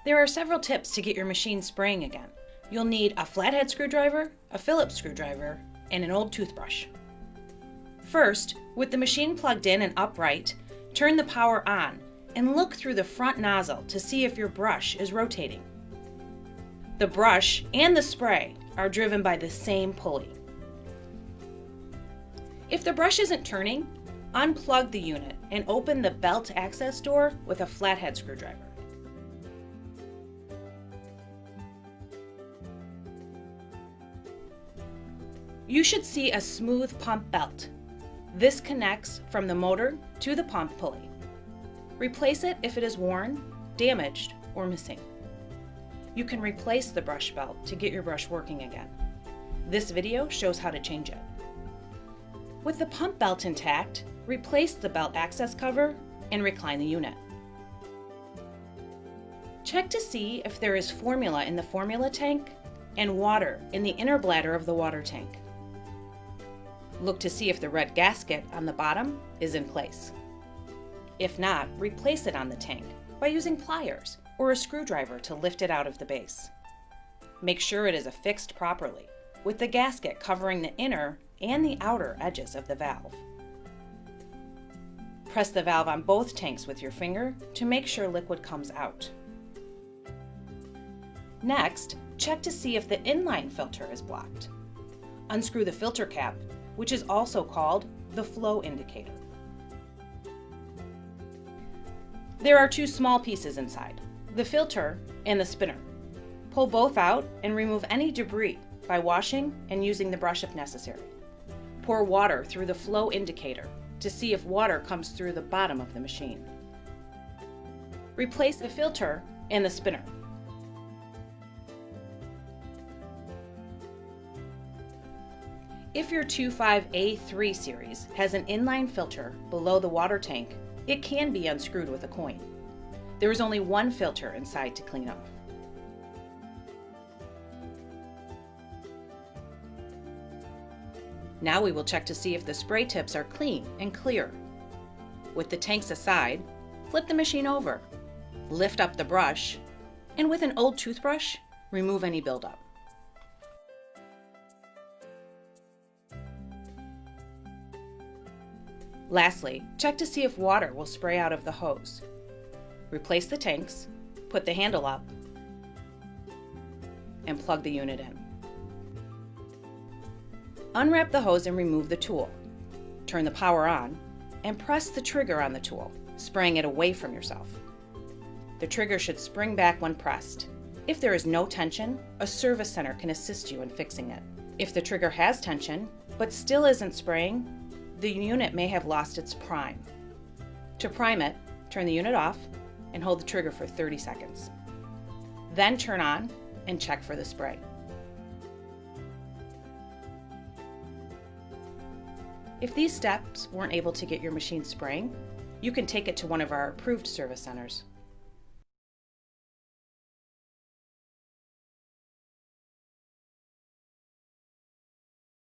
There are several tips to get your machine spraying again. You'll need a flathead screwdriver, a Phillips screwdriver, and an old toothbrush. First, with the machine plugged in and upright, turn the power on and look through the front nozzle to see if your brush is rotating. The brush and the spray are driven by the same pulley. If the brush isn't turning, unplug the unit and open the belt access door with a flathead screwdriver. You should see a smooth pump belt. This connects from the motor to the pump pulley. Replace it if it is worn, damaged, or missing. You can replace the brush belt to get your brush working again. This video shows how to change it. With the pump belt intact, replace the belt access cover and recline the unit. Check to see if there is formula in the formula tank and water in the inner bladder of the water tank. Look to see if the red gasket on the bottom is in place. If not, replace it on the tank by using pliers or a screwdriver to lift it out of the base. Make sure it is affixed properly, with the gasket covering the inner and the outer edges of the valve. Press the valve on both tanks with your finger to make sure liquid comes out. Next, check to see if the inline filter is blocked. Unscrew the filter cap, which is also called the flow indicator. There are two small pieces inside, the filter and the spinner. Pull both out and remove any debris by washing and using the brush if necessary. Pour water through the flow indicator to see if water comes through the bottom of the machine. Replace the filter and the spinner. If your 25A3 series has an inline filter below the water tank, it can be unscrewed with a coin. There is only one filter inside to clean off. Now we will check to see if the spray tips are clean and clear. With the tanks aside, flip the machine over, lift up the brush, and with an old toothbrush, remove any buildup. Lastly, check to see if water will spray out of the hose. Replace the tanks, put the handle up, and plug the unit in. Unwrap the hose and remove the tool. Turn the power on and press the trigger on the tool, spraying it away from yourself. The trigger should spring back when pressed. If there is no tension, a service center can assist you in fixing it. If the trigger has tension, but still isn't spraying, the unit may have lost its prime. To prime it, turn the unit off and hold the trigger for 30 seconds. Then turn on and check for the spray. If these steps weren't able to get your machine spraying, you can take it to one of our approved service centers.